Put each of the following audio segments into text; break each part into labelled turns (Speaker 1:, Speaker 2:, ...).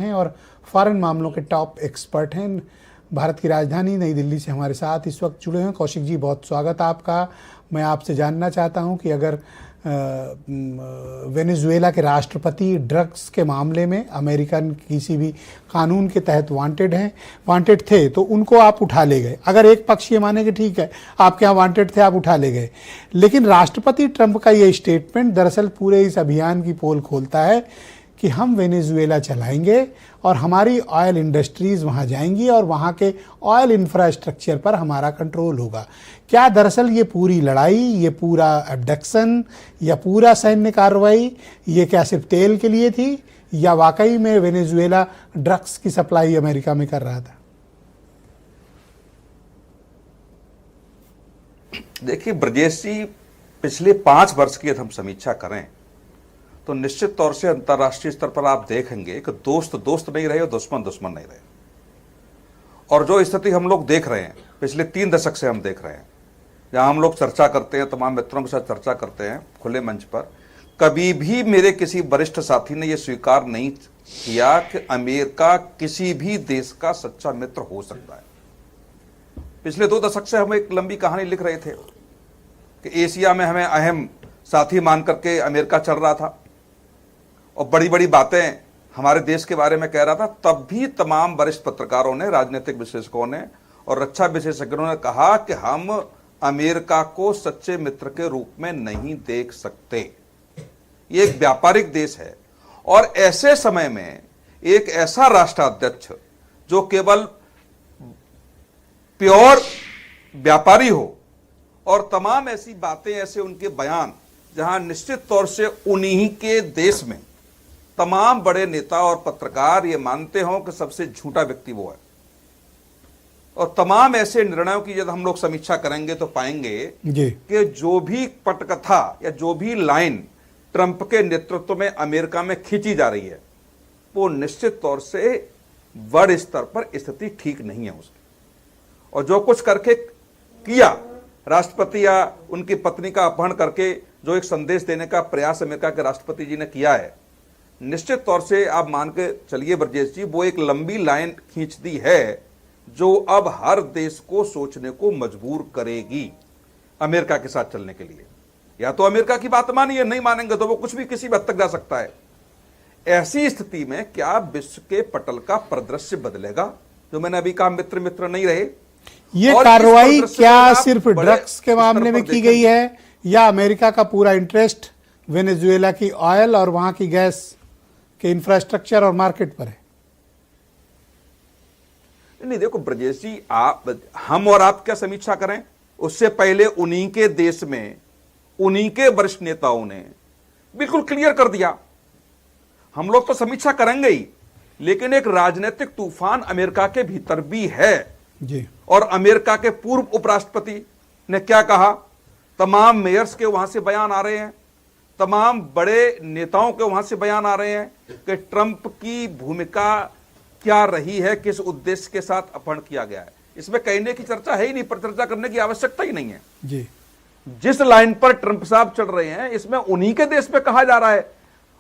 Speaker 1: हैं और फॉरेन मामलों के टॉप एक्सपर्ट हैं। भारत की राजधानी नई दिल्ली से हमारे साथ इस वक्त जुड़े हैं। कौशिक जी, बहुत स्वागत आपका। मैं आपसे जानना चाहता हूं कि अगर वेनेजुएला के राष्ट्रपति ड्रग्स के मामले में अमेरिकन किसी भी कानून के तहत वांटेड थे तो उनको आप उठा ले गए। अगर एक पक्ष ये माने कि ठीक है आपके यहाँ वांटेड थे, आप उठा ले गए, लेकिन राष्ट्रपति ट्रंप का ये स्टेटमेंट दरअसल पूरे इस अभियान की पोल खोलता है कि हम वेनेजुएला चलाएंगे और हमारी ऑयल इंडस्ट्रीज वहां जाएंगी और वहां के ऑयल इंफ्रास्ट्रक्चर पर हमारा कंट्रोल होगा। क्या दरअसल ये पूरी लड़ाई, ये पूरा अबडक्शन या पूरा सैन्य कार्रवाई, ये क्या सिर्फ तेल के लिए थी या वाकई में वेनेजुएला ड्रग्स की सप्लाई अमेरिका में कर रहा था?
Speaker 2: देखिए ब्रजेश जी, पिछले 5 वर्ष की यदि हम समीक्षा करें तो निश्चित तौर से अंतर्राष्ट्रीय स्तर पर आप देखेंगे कि दोस्त दोस्त नहीं रहे और दुश्मन दुश्मन नहीं रहे। और जो स्थिति हम लोग देख रहे हैं पिछले 3 दशक से हम देख रहे हैं, जहां हम लोग चर्चा करते हैं, तमाम मित्रों के साथ चर्चा करते हैं खुले मंच पर, कभी भी मेरे किसी वरिष्ठ साथी ने यह स्वीकार नहीं किया कि अमेरिका किसी भी देश का सच्चा मित्र हो सकता है। पिछले 2 दशक से हम एक लंबी कहानी लिख रहे थे कि एशिया में हमें अहम साथी मान करके अमेरिका चल रहा था और बड़ी बड़ी बातें हमारे देश के बारे में कह रहा था। तब भी तमाम वरिष्ठ पत्रकारों ने, राजनीतिक विशेषज्ञों ने और रक्षा विशेषज्ञों ने कहा कि हम अमेरिका को सच्चे मित्र के रूप में नहीं देख सकते। ये एक व्यापारिक देश है और ऐसे समय में एक ऐसा राष्ट्राध्यक्ष जो केवल प्योर व्यापारी हो और तमाम ऐसी बातें, ऐसे उनके बयान जहां निश्चित तौर से उन्हीं के देश में तमाम बड़े नेता और पत्रकार ये मानते हों कि सबसे झूठा व्यक्ति वो है। और तमाम ऐसे निर्णयों की जब हम लोग समीक्षा करेंगे तो पाएंगे कि जो भी पटकथा या जो भी लाइन ट्रंप के नेतृत्व में अमेरिका में खींची जा रही है वो निश्चित तौर से बड़े स्तर पर स्थिति ठीक नहीं है उसकी। और जो कुछ करके किया राष्ट्रपति या उनकी पत्नी का अपहरण करके जो एक संदेश देने का प्रयास अमेरिका के राष्ट्रपति जी ने किया है, निश्चित तौर से आप मान के चलिए ब्रजेश जी, वो एक लंबी लाइन खींचती है जो अब हर देश को सोचने को मजबूर करेगी अमेरिका के साथ चलने के लिए। या तो अमेरिका की बात मानिए, नहीं मानेंगे तो वो कुछ भी किसी हद तक जा सकता है। ऐसी स्थिति में क्या विश्व के पटल का परिदृश्य बदलेगा? जो मैंने अभी कहा, मित्र मित्र नहीं रहे।
Speaker 1: ये कार्रवाई क्या सिर्फ ड्रग्स के मामले में की गई है या अमेरिका का पूरा इंटरेस्ट वेनेजुएला की ऑयल और वहां की गैस के इंफ्रास्ट्रक्चर और मार्केट पर है?
Speaker 2: नहीं देखो ब्रजेश जी, हम और आप क्या समीक्षा करें, उससे पहले उन्हीं के देश में उन्हीं के वरिष्ठ नेताओं ने बिल्कुल क्लियर कर दिया। हम लोग तो समीक्षा करेंगे ही, लेकिन एक राजनीतिक तूफान अमेरिका के भीतर भी है
Speaker 1: जी।
Speaker 2: और अमेरिका के पूर्व उपराष्ट्रपति ने क्या कहा, तमाम मेयर्स के वहां से बयान आ रहे हैं, तमाम बड़े नेताओं के वहां से बयान आ रहे हैं कि ट्रंप की भूमिका क्या रही है, किस उद्देश्य के साथ अपहरण किया गया है। इसमें कहने की चर्चा है ही नहीं, पर चर्चा करने की आवश्यकता ही नहीं है
Speaker 1: जी।
Speaker 2: जिस लाइन पर ट्रंप साहब चल रहे हैं इसमें उन्हीं के देश में कहा जा रहा है।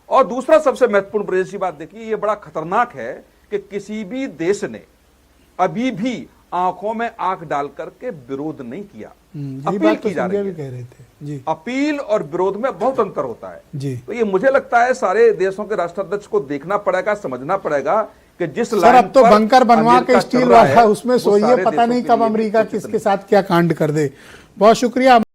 Speaker 2: और दूसरा सबसे महत्वपूर्ण ब्रजेश की बात देखिए, ये बड़ा खतरनाक है कि किसी भी देश ने अभी भी आंखों में आंख डाल करके विरोध नहीं किया। अपील की जा रही है,
Speaker 1: कह रहे थे जी।
Speaker 2: अपील और विरोध में बहुत अंतर होता है
Speaker 1: जी।
Speaker 2: तो ये मुझे लगता है सारे देशों के राष्ट्राध्यक्ष को देखना पड़ेगा, समझना पड़ेगा कि जिस
Speaker 1: सर, अब तो बंकर बनवा के स्टील वाला उसमें सोइए, पता नहीं कब अमेरिका किसके साथ क्या कांड कर दे। बहुत शुक्रिया।